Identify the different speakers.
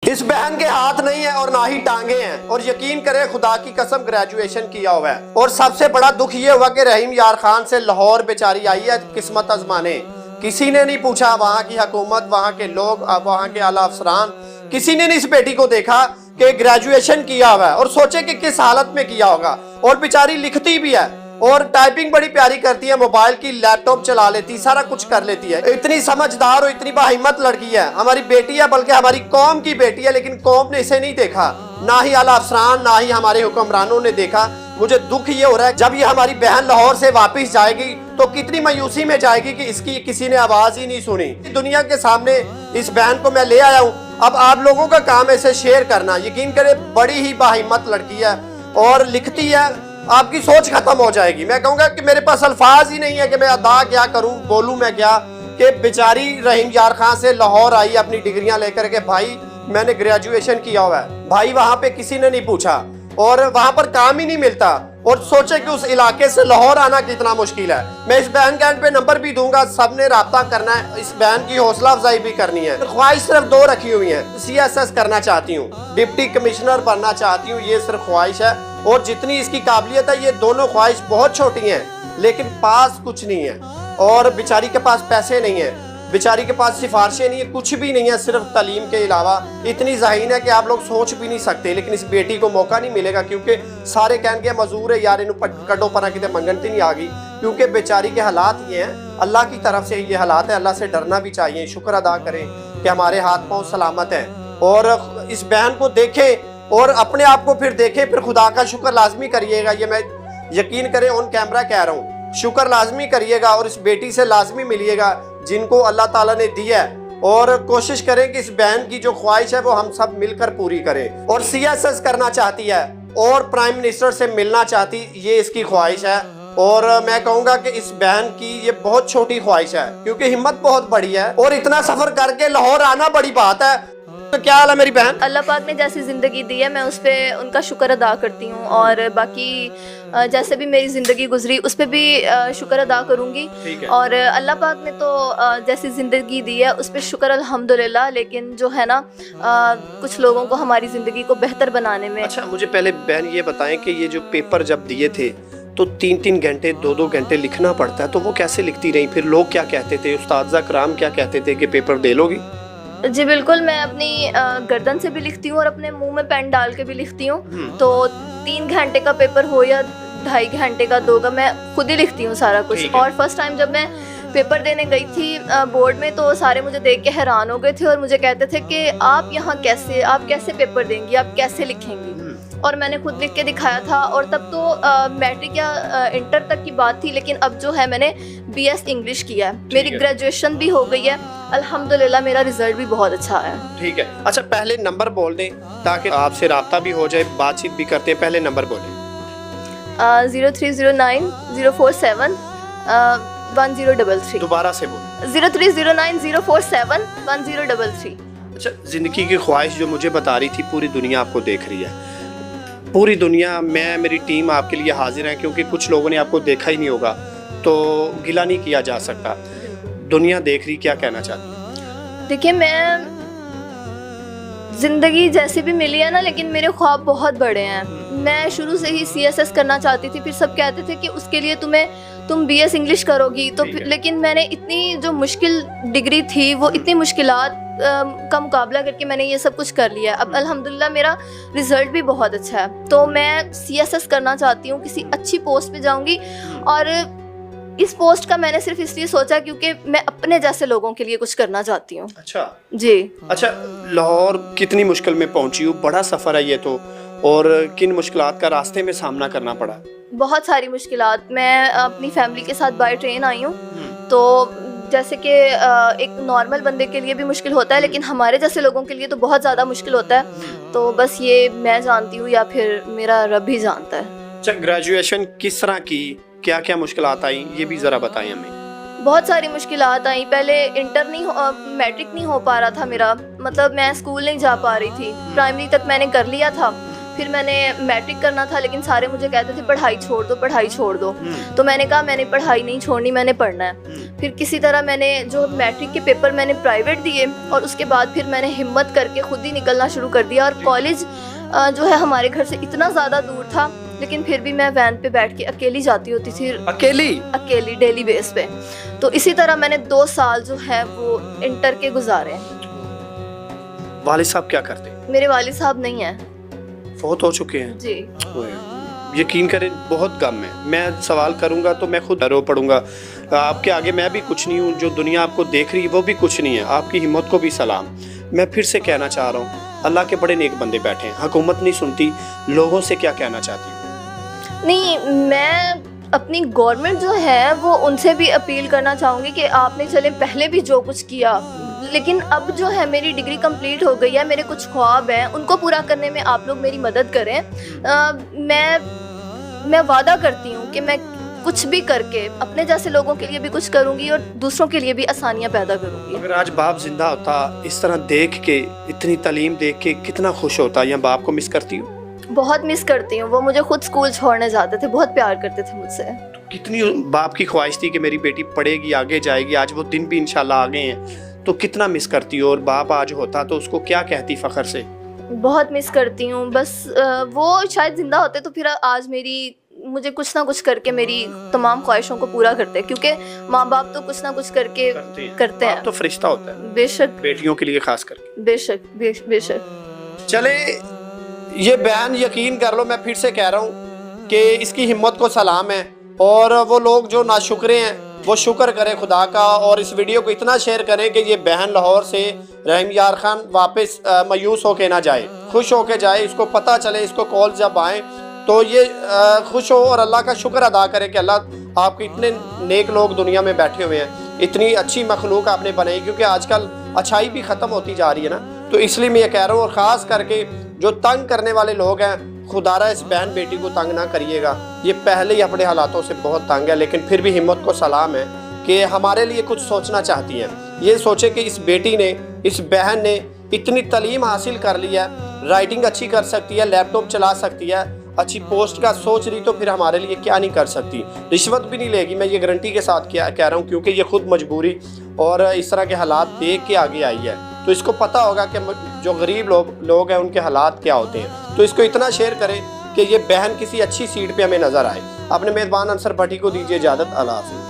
Speaker 1: اس بہن کے ہاتھ نہیں ہے اور نہ ہی ٹانگیں ہیں، اور یقین کرے خدا کی قسم گریجویشن کیا ہوا ہے۔ اور سب سے بڑا دکھ یہ ہوا کہ رحیم یار خان سے لاہور بیچاری آئی ہے قسمت آزمانے۔ کسی نے نہیں پوچھا، وہاں کی حکومت، وہاں کے لوگ، وہاں کے اعلیٰ افسران، کسی نے نہیں اس بیٹی کو دیکھا کہ گریجویشن کیا ہوا ہے، اور سوچے کہ کس حالت میں کیا ہوگا۔ اور بیچاری لکھتی بھی ہے اور ٹائپنگ بڑی پیاری کرتی ہے، موبائل کی لیپ ٹاپ چلا لیتی، سارا کچھ کر لیتی ہے۔ اتنی سمجھدار اور اتنی باہمت لڑکی ہے، ہماری بیٹی ہے، بلکہ ہماری قوم کی بیٹی ہے، لیکن قوم نے اسے نہیں دیکھا، نہ ہی اعلیٰ افسران، نہ ہی ہمارے حکمرانوں نے دیکھا۔ مجھے دکھ یہ ہو رہا ہے جب یہ ہماری بہن لاہور سے واپس جائے گی تو کتنی مایوسی میں جائے گی کہ اس کی کسی نے آواز ہی نہیں سنی۔ دنیا کے سامنے اس بہن کو میں لے آیا ہوں، اب آپ لوگوں کا کام ہے اسے شیئر کرنا۔ یقین کرے بڑی ہی باہمت لڑکی ہے اور لکھتی ہے، آپ کی سوچ ختم ہو جائے گی۔ میں کہوں گا کہ میرے پاس الفاظ ہی نہیں ہے کہ میں ادا کیا کروں، بولوں میں کیا، کہ بیچاری رحیم یار خان سے لاہور آئی اپنی ڈگریاں لے کر کے، بھائی میں نے گریجویشن کیا ہوا ہے، بھائی وہاں پہ کسی نے نہیں پوچھا اور وہاں پر کام ہی نہیں ملتا، اور سوچے کہ اس علاقے سے لاہور آنا کتنا مشکل ہے۔ میں اس بہن کا اینڈ پہ نمبر بھی دوں گا، سب نے رابطہ کرنا ہے، اس بہن کی حوصلہ افزائی بھی کرنی ہے۔ خواہش صرف دو رکھی ہوئی ہیں، CSS کرنا چاہتی ہوں، ڈپٹی کمشنر بننا چاہتی ہوں، یہ صرف خواہش ہے، اور جتنی اس کی قابلیت ہے یہ دونوں خواہش بہت چھوٹی ہیں، لیکن پاس کچھ نہیں ہے، اور بیچاری کے پاس پیسے نہیں ہیں، بیچاری کے پاس سفارشیں نہیں ہیں، کچھ بھی نہیں ہے صرف تعلیم کے علاوہ۔ اتنی ذہین ہے کہ آپ لوگ سوچ بھی نہیں سکتے، لیکن اس بیٹی کو موقع نہیں ملے گا، کیونکہ سارے کہن گے مزور ہے یار، انہوں کڈو پرا کتے منگنتی نہیں آگئی، کیونکہ بیچاری کے حالات یہ ہیں، اللہ کی طرف سے یہ حالات ہیں، اللہ سے ڈرنا بھی چاہیے، شکر ادا کریں کہ ہمارے ہاتھ پاؤں سلامت ہیں، اور اس بہن کو دیکھیں اور اپنے آپ کو پھر دیکھیں، پھر خدا کا شکر لازمی کریے گا، یہ میں یقین کریں آن کیمرہ کہہ رہا ہوں، شکر لازمی کریے گا، اور اس بیٹی سے لازمی ملیے گا جن کو اللہ تعالیٰ نے دیا ہے، اور کوشش کریں کہ اس بہن کی جو خواہش ہے وہ ہم سب مل کر پوری کریں۔ اور CSS کرنا چاہتی ہے اور پرائم منسٹر سے ملنا چاہتی، یہ اس کی خواہش ہے، اور میں کہوں گا کہ اس بہن کی یہ بہت چھوٹی خواہش ہے، کیونکہ ہمت بہت بڑی ہے، اور اتنا سفر کر کے لاہور آنا بڑی بات ہے۔ تو کیا حال ہے میری بہن؟
Speaker 2: اللہ پاک نے جیسی زندگی دی ہے میں اس پہ ان کا شکر ادا کرتی ہوں، اور باقی جیسے بھی میری زندگی گزری اس پہ بھی شکر ادا کروں گی، اور اللہ پاک نے تو جیسی زندگی دی ہے اس پہ شکر الحمدللہ، لیکن جو ہے نا کچھ لوگوں کو ہماری زندگی کو بہتر بنانے میں۔
Speaker 1: اچھا مجھے پہلے بہن یہ بتائیں کہ یہ جو پیپر جب دیے تھے تو 3 گھنٹے 2 گھنٹے لکھنا پڑتا ہے، تو وہ کیسے لکھتی رہیں؟ پھر لوگ کیا کہتے تھے، اساتذہ کرام کیا کہتے تھے کہ پیپر دے لو گی؟
Speaker 2: جی بالکل، میں اپنی گردن سے بھی لکھتی ہوں اور اپنے منہ میں پین ڈال کے بھی لکھتی ہوں، تو 3 گھنٹے کا پیپر ہو یا 2.5 گھنٹے کا 2 کا، میں خود ہی لکھتی ہوں سارا کچھ۔ اور فرسٹ ٹائم جب میں پیپر دینے گئی تھی بورڈ میں تو سارے مجھے دیکھ کے حیران ہو گئے تھے، اور مجھے کہتے تھے کہ آپ یہاں کیسے، آپ کیسے پیپر دیں گی، آپ کیسے لکھیں گی؟ اور میں نے خود لکھ کے دکھایا تھا، اور تب تو میٹرک یا انٹر تک کی بات تھی، لیکن اب جو ہے میں نے BS انگلش کیا ہے، میری گریجویشن بھی ہو گئی ہے الحمدللہ، میرا رزلٹ بھی بہت اچھا ہے۔
Speaker 1: ٹھیک ہے، اچھا پہلے نمبر بول دیں تاکہ آپ سے رابطہ بھی ہو جائے، بات چیت بھی کرتے ہیں، پہلے نمبر بولیں۔
Speaker 2: 0309 047 1033۔
Speaker 1: دوبارہ سے بولیں۔
Speaker 2: 0309 047 1033۔
Speaker 1: اچھا، زندگی کی خواہش جو مجھے بتا رہی تھی پوری دنیا آپ کو دیکھ رہی ہے، پوری دنیا، میں میری ٹیم آپ کے لیے حاضر ہیں، کیونکہ کچھ لوگوں نے آپ کو دیکھا ہی نہیں ہوگا تو گلہ نہیں کیا جا سکتا، دنیا دیکھ رہی، کیا کہنا چاہتی ہیں؟
Speaker 2: دیکھیں میں زندگی جیسی بھی ملی ہے نا، لیکن میرے خواب بہت بڑے ہیں۔ میں شروع سے ہی CSS کرنا چاہتی تھی، پھر سب کہتے تھے کہ اس کے لیے تم BS انگلش کرو گی، تو لیکن میں نے اتنی جو مشکل ڈگری تھی وہ اتنی مشکلات کا مقابلہ کر کے میں نے یہ سب کچھ کر لیا ہے۔ اب الحمدللہ میرا رزلٹ بھی بہت اچھا ہے، تو میں CSS کرنا چاہتی ہوں، کسی اچھی پوسٹ پہ جاؤں گی، اور اس پوسٹ کا میں نے صرف اس لیے سوچا کیونکہ میں اپنے جیسے لوگوں کے لیے کچھ کرنا چاہتی ہوں۔
Speaker 1: اچھا
Speaker 2: جی۔
Speaker 1: اچھا، لاہور کتنی مشکل میں پہنچی ہوں، بڑا سفر ہے یہ تو، اور کن مشکلات کا راستے میں سامنا کرنا پڑا؟
Speaker 2: بہت ساری مشکلات۔ میں اپنی فیملی کے ساتھ بائی ٹرین آئی ہوں، تو جیسے کہ ایک نارمل بندے کے لیے بھی مشکل ہوتا ہے، لیکن ہمارے جیسے لوگوں کے لیے تو بہت زیادہ مشکل ہوتا ہے، تو بس یہ میں جانتی ہوں یا پھر میرا رب ہی جانتا ہے۔
Speaker 1: اچھا، گریجویشن کس طرح کی، کیا کیا مشکلات آئیں، یہ بھی ذرا بتائیں ہمیں۔
Speaker 2: بہت ساری مشکلات آئیں، پہلے میٹرک نہیں ہو پا رہا تھا میرا، مطلب میں اسکول نہیں جا پا رہی تھی، پرائمری تک میں نے کر لیا تھا، پھر میں نے میٹرک کرنا تھا لیکن سارے مجھے کہتے تھے پڑھائی چھوڑ دو پڑھائی چھوڑ دو. تو میں نے کہا میں نے پڑھائی نہیں چھوڑنی, میں نے پڑھنا ہے. پھر کسی طرح میں نے جو میٹرک کے پیپر میں نے پرائیویٹ دیے اور اس کے بعد پھر میں نے ہمت کر کے خود ہی نکلنا شروع کر دیا. اور کالج جو ہے ہمارے گھر سے اتنا زیادہ دور تھا لیکن پھر بھی میں وین پہ بیٹھ کے اکیلی جاتی ہوتی تھی, اکیلی ڈیلی بیس پہ. تو اسی طرح میں نے 2 سال جو ہے وہ انٹر کے گزارے.
Speaker 1: والد صاحب کیا کرتے؟
Speaker 2: میرے والد صاحب نہیں ہیں,
Speaker 1: فوت ہو چکے ہیں.
Speaker 2: جی
Speaker 1: یقین کریں بہت غم ہے. میں سوال کروں گا تو میں خود رو پڑوں گا. آپ کے آگے میں بھی کچھ نہیں ہوں, جو دنیا آپ کو دیکھ رہی ہے وہ بھی کچھ نہیں ہے. آپ کی ہمت کو بھی سلام. میں پھر سے کہنا چاہ رہا ہوں, اللہ کے بڑے نیک بندے بیٹھے ہیں, حکومت نہیں سنتی. لوگوں سے کیا کہنا چاہتی ہوں؟
Speaker 2: نہیں, میں اپنی گورنمنٹ جو ہے وہ ان سے بھی اپیل کرنا چاہوں گی کہ آپ نے چلے پہلے بھی جو کچھ کیا, لیکن اب جو ہے میری ڈگری کمپلیٹ ہو گئی ہے, میرے کچھ خواب ہیں, ان کو پورا کرنے میں آپ لوگ میری مدد کریں. میں وعدہ کرتی ہوں کہ میں کچھ بھی کر کے اپنے جیسے لوگوں کے لیے بھی کچھ کروں گی اور دوسروں کے لیے بھی آسانیاں پیدا کروں گی.
Speaker 1: اگر آج باپ زندہ ہوتا, اس طرح دیکھ کے, اتنی تعلیم دیکھ کے کتنا خوش ہوتا, یا باپ کو مس کرتی ہوں؟
Speaker 2: بہت مس کرتی ہوں. وہ مجھے خود اسکول چھوڑنے جاتے تھے, بہت پیار کرتے تھے مجھ سے.
Speaker 1: کتنی باپ کی خواہش تھی کہ میری بیٹی پڑھے گی, آگے جائے گی. آج وہ دن بھی انشاءاللہ آ گئے ہیں, تو کتنا مس کرتی ہو. اور باپ آج ہوتا تو اس کو کیا کہتی فخر سے؟
Speaker 2: بہت مس کرتی ہوں. بس وہ شاید زندہ ہوتے تو پھر آج مجھے کچھ نہ کچھ کر کے میری تمام خواہشوں کو پورا کرتے, کیونکہ ماں باپ تو کچھ نہ کچھ کر کے کرتے ہیں.
Speaker 1: تو فرشتہ ہوتا ہے
Speaker 2: بے شک,
Speaker 1: بیٹیوں کے لیے خاص کر کے.
Speaker 2: بے شک بے شک.
Speaker 1: چلے یہ بہن, یقین کر لو میں پھر سے کہہ رہا ہوں کہ اس کی ہمت کو سلام ہے. اور وہ لوگ جو ناشکرے ہیں وہ شکر کریں خدا کا, اور اس ویڈیو کو اتنا شیئر کریں کہ یہ بہن لاہور سے رحیم یار خان واپس مایوس ہو کے نہ جائے, خوش ہو کے جائے. اس کو پتہ چلے, اس کو کال جب آئیں تو یہ خوش ہو اور اللہ کا شکر ادا کرے کہ اللہ آپ کے اتنے نیک لوگ دنیا میں بیٹھے ہوئے ہیں, اتنی اچھی مخلوق آپ نے بنائی. کیونکہ آج کل اچھائی بھی ختم ہوتی جا رہی ہے نا, تو اس لیے میں یہ کہہ رہا ہوں. اور خاص کر کے جو تنگ کرنے والے لوگ ہیں, خدا را اس بہن بیٹی کو تنگ نہ کریے گا. یہ پہلے ہی اپنے حالاتوں سے بہت تنگ ہے, لیکن پھر بھی ہمت کو سلام ہے کہ ہمارے لیے کچھ سوچنا چاہتی ہیں. یہ سوچے کہ اس بیٹی نے, اس بہن نے اتنی تعلیم حاصل کر لی ہے, رائٹنگ اچھی کر سکتی ہے, لیپ ٹاپ چلا سکتی ہے, اچھی پوسٹ کا سوچ رہی, تو پھر ہمارے لیے کیا نہیں کر سکتی. رشوت بھی نہیں لے گی, میں یہ گارنٹی کے ساتھ کہہ رہا ہوں, کیونکہ یہ خود مجبوری اور اس طرح کے حالات دیکھ کے آگے آئی ہے. تو اس کو پتہ ہوگا کہ جو غریب لوگ ہیں ان کے حالات کیا ہوتے ہیں. تو اس کو اتنا شیئر کریں کہ یہ بہن کسی اچھی سیٹ پہ ہمیں نظر آئے. اپنے میزبان انصر بھٹی کو دیجیے اجازت. اللہ حافظ.